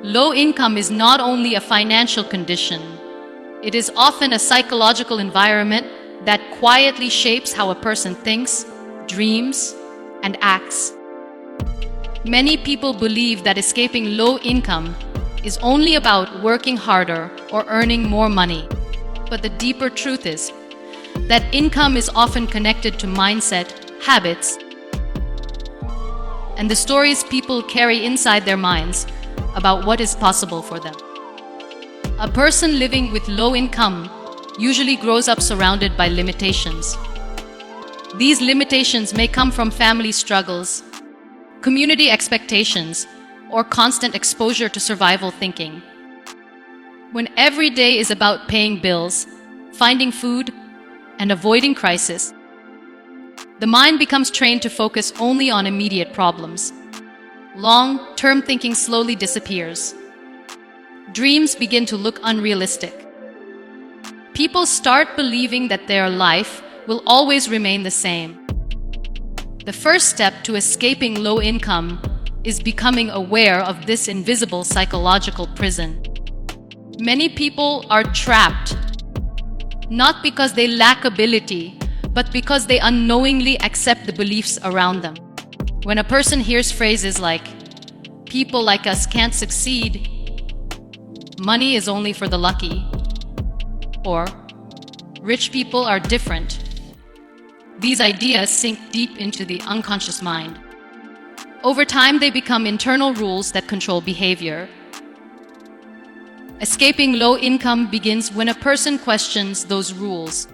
Low income is not only a financial condition, it is often a psychological environment that quietly shapes how a person thinks, dreams, and acts. Many people believe that escaping low income is only about working harder or earning more money. But the deeper truth is that income is often connected to mindset, habits, and the stories people carry inside their minds about what is possible for them. A person living with low income usually grows up surrounded by limitations. These limitations may come from family struggles, community expectations, or constant exposure to survival thinking. When every day is about paying bills, finding food, and avoiding crisis, the mind becomes trained to focus only on immediate problems. Long-term thinking slowly disappears. Dreams begin to look unrealistic. People start believing that their life will always remain the same. The first step to escaping low income is becoming aware of this invisible psychological prison. Many people are trapped, not because they lack ability, but because they unknowingly accept the beliefs around them. When a person hears phrases like, "People like us can't succeed," "Money is only for the lucky," or "Rich people are different," these ideas sink deep into the unconscious mind. Over time, they become internal rules that control behavior. Escaping low income begins when a person questions those rules.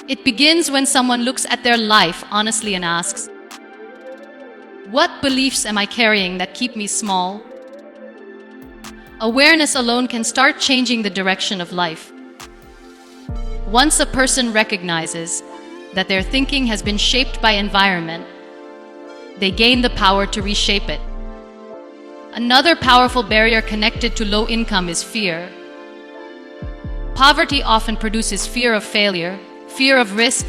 It begins when someone looks at their life honestly and asks, "What beliefs am I carrying that keep me small?" Awareness alone can start changing the direction of life. Once a person recognizes that their thinking has been shaped by environment, they gain the power to reshape it. Another powerful barrier connected to low income is fear. Poverty often produces fear of failure, fear of risk,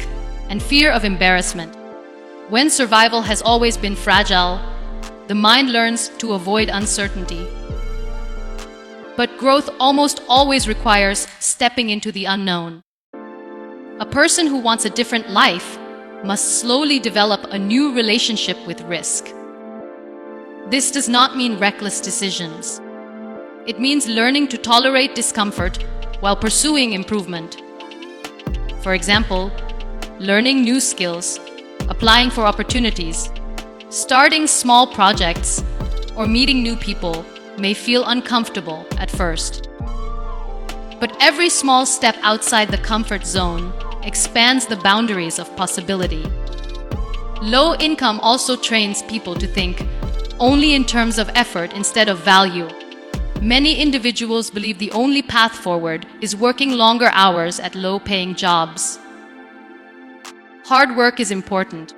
and fear of embarrassment. When survival has always been fragile, the mind learns to avoid uncertainty. But growth almost always requires stepping into the unknown. A person who wants a different life must slowly develop a new relationship with risk. This does not mean reckless decisions. It means learning to tolerate discomfort while pursuing improvement. For example, learning new skills, applying for opportunities, starting small projects, or meeting new people may feel uncomfortable at first. But every small step outside the comfort zone expands the boundaries of possibility. Low income also trains people to think only in terms of effort instead of value. Many individuals believe the only path forward is working longer hours at low-paying jobs. Hard work is important,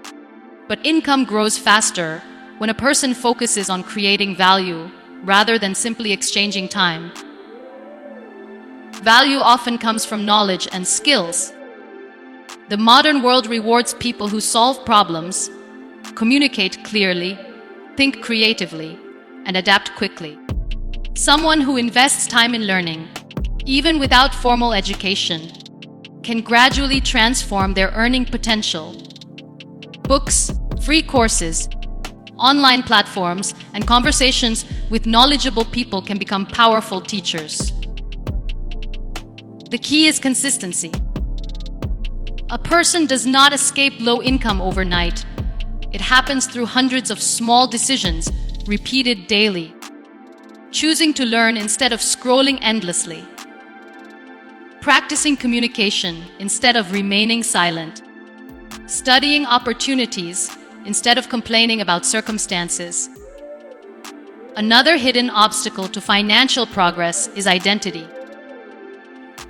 but income grows faster when a person focuses on creating value rather than simply exchanging time. Value often comes from knowledge and skills. The modern world rewards people who solve problems, communicate clearly, think creatively, and adapt quickly. Someone who invests time in learning, even without formal education, can gradually transform their earning potential. Books, free courses, online platforms, and conversations with knowledgeable people can become powerful teachers. The key is consistency. A person does not escape low income overnight. It happens through hundreds of small decisions, repeated daily. Choosing to learn instead of scrolling endlessly. Practicing communication instead of remaining silent. Studying opportunities instead of complaining about circumstances. Another hidden obstacle to financial progress is identity.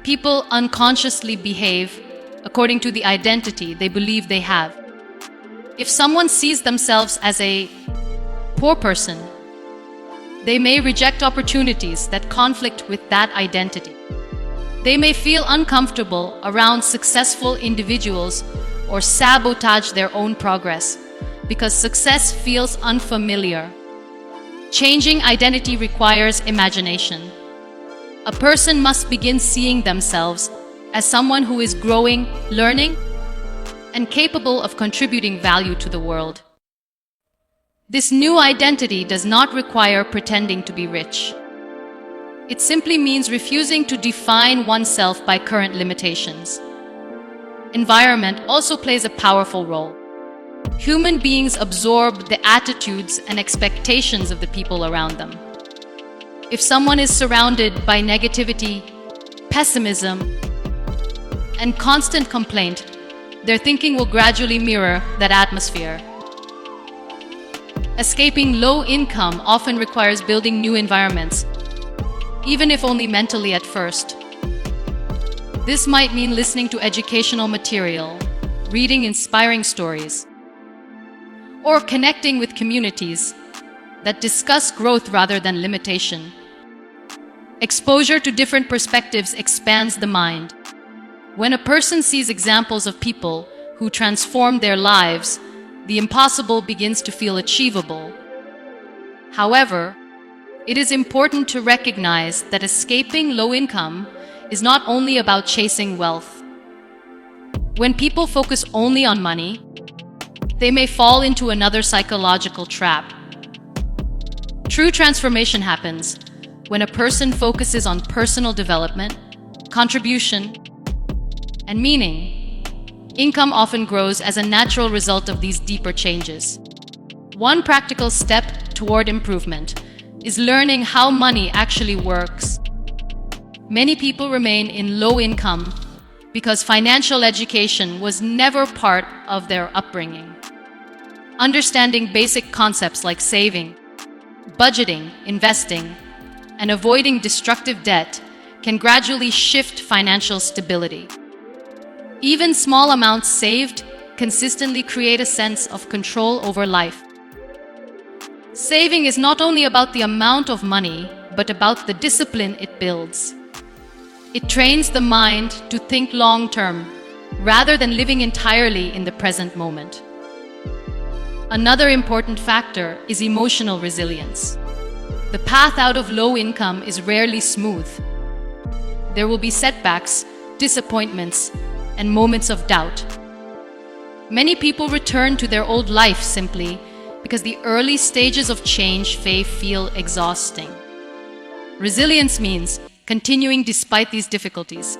People unconsciously behave according to the identity they believe they have. If someone sees themselves as a poor person, they may reject opportunities that conflict with that identity. They may feel uncomfortable around successful individuals or sabotage their own progress because success feels unfamiliar. Changing identity requires imagination. A person must begin seeing themselves as someone who is growing, learning, and capable of contributing value to the world. This new identity does not require pretending to be rich. It simply means refusing to define oneself by current limitations. Environment also plays a powerful role. Human beings absorb the attitudes and expectations of the people around them. If someone is surrounded by negativity, pessimism, and constant complaint, their thinking will gradually mirror that atmosphere. Escaping low income often requires building new environments, even if only mentally at first. This might mean listening to educational material, reading inspiring stories, or connecting with communities that discuss growth rather than limitation. Exposure to different perspectives expands the mind. When a person sees examples of people who transform their lives, the impossible begins to feel achievable. However, it is important to recognize that escaping low income is not only about chasing wealth. When people focus only on money, they may fall into another psychological trap. True transformation happens when a person focuses on personal development, contribution, and meaning. Income often grows as a natural result of these deeper changes. One practical step toward improvement is learning how money actually works. Many people remain in low income because financial education was never part of their upbringing. Understanding basic concepts like saving, budgeting, investing, and avoiding destructive debt can gradually shift financial stability. Even small amounts saved consistently create a sense of control over life. Saving is not only about the amount of money, but about the discipline it builds. It trains the mind to think long-term, rather than living entirely in the present moment. Another important factor is emotional resilience. The path out of low income is rarely smooth. There will be setbacks, disappointments, and moments of doubt. Many people return to their old life simply because the early stages of change may feel exhausting. Resilience means continuing despite these difficulties.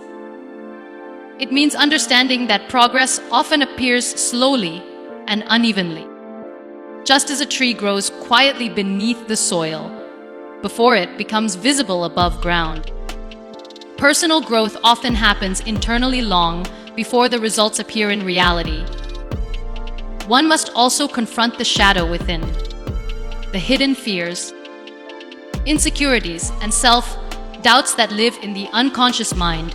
It means understanding that progress often appears slowly and unevenly. Just as a tree grows quietly beneath the soil before it becomes visible above ground. Personal growth often happens internally long before the results appear in reality. One must also confront the shadow within, the hidden fears, insecurities, and self-doubts that live in the unconscious mind.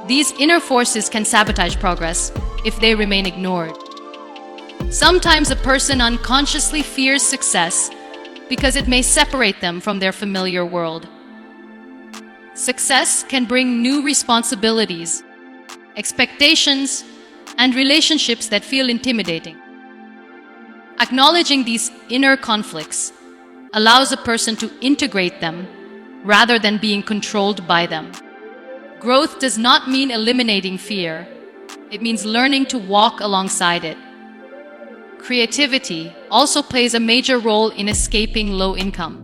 These inner forces can sabotage progress if they remain ignored. Sometimes a person unconsciously fears success because it may separate them from their familiar world. Success can bring new responsibilities, expectations, and relationships that feel intimidating. Acknowledging these inner conflicts allows a person to integrate them rather than being controlled by them. Growth does not mean eliminating fear. It means learning to walk alongside it. Creativity also plays a major role in escaping low income.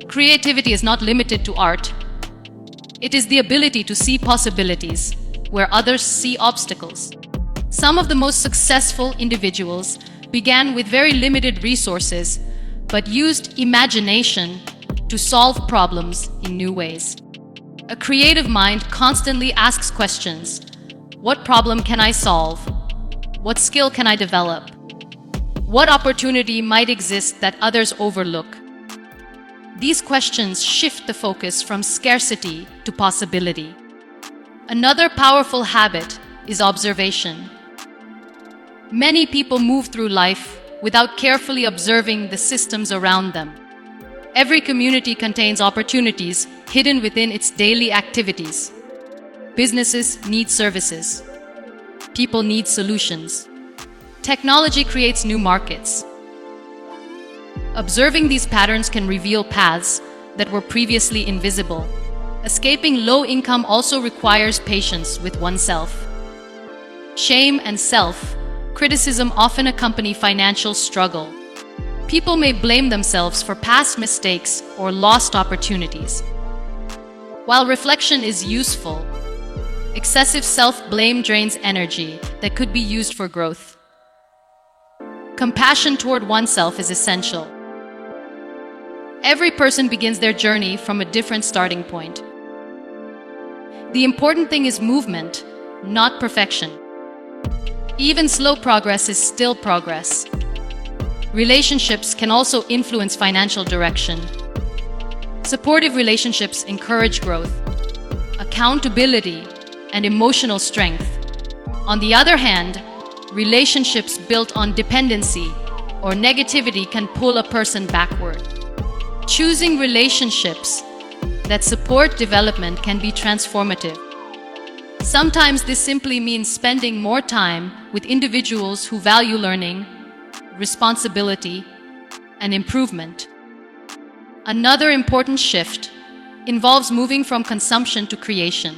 Creativity is not limited to art. It is the ability to see possibilities where others see obstacles. Some of the most successful individuals began with very limited resources, but used imagination to solve problems in new ways. A creative mind constantly asks questions. What problem can I solve? What skill can I develop? What opportunity might exist that others overlook? These questions shift the focus from scarcity to possibility. Another powerful habit is observation. Many people move through life without carefully observing the systems around them. Every community contains opportunities hidden within its daily activities. Businesses need services. People need solutions. Technology creates new markets. Observing these patterns can reveal paths that were previously invisible. Escaping low income also requires patience with oneself. Shame and self-criticism often accompany financial struggle. People may blame themselves for past mistakes or lost opportunities. While reflection is useful, excessive self-blame drains energy that could be used for growth. Compassion toward oneself is essential. Every person begins their journey from a different starting point. The important thing is movement, not perfection. Even slow progress is still progress. Relationships can also influence financial direction. Supportive relationships encourage growth, accountability, and emotional strength. On the other hand, relationships built on dependency or negativity can pull a person backward. Choosing relationships that support development can be transformative. Sometimes this simply means spending more time with individuals who value learning, responsibility, and improvement. Another important shift involves moving from consumption to creation.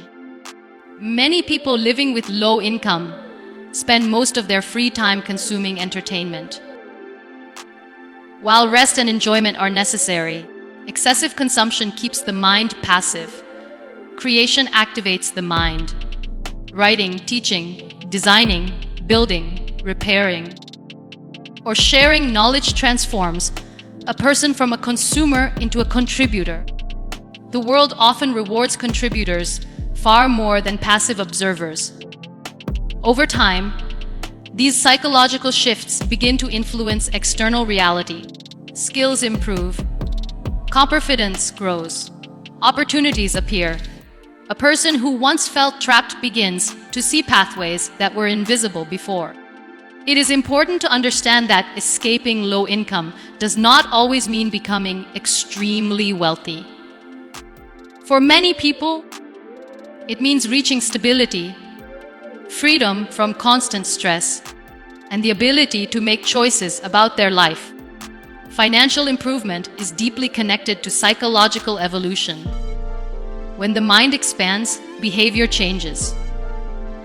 Many people living with low income spend most of their free time consuming entertainment. While rest and enjoyment are necessary, excessive consumption keeps the mind passive. Creation activates the mind. Writing, teaching, designing, building, repairing, or sharing knowledge transforms a person from a consumer into a contributor. The world often rewards contributors far more than passive observers. Over time, these psychological shifts begin to influence external reality. Skills improve, confidence grows, opportunities appear. A person who once felt trapped begins to see pathways that were invisible before. It is important to understand that escaping low income does not always mean becoming extremely wealthy. For many people, it means reaching stability, freedom from constant stress, and the ability to make choices about their life. Financial improvement is deeply connected to psychological evolution. When the mind expands, behavior changes.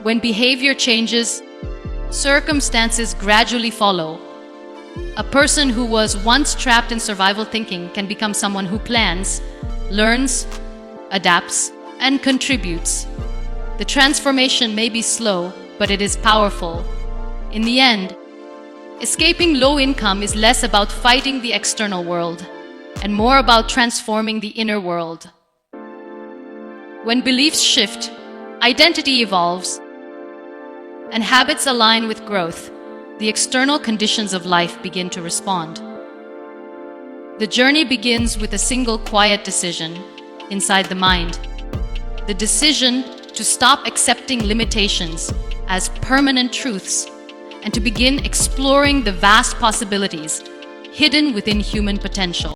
When behavior changes, circumstances gradually follow. A person who was once trapped in survival thinking can become someone who plans, learns, adapts, and contributes. The transformation may be slow, but it is powerful. In the end, escaping low income is less about fighting the external world and more about transforming the inner world. When beliefs shift, identity evolves, and habits align with growth, the external conditions of life begin to respond. The journey begins with a single quiet decision inside the mind. The decision to stop accepting limitations as permanent truths and to begin exploring the vast possibilities hidden within human potential.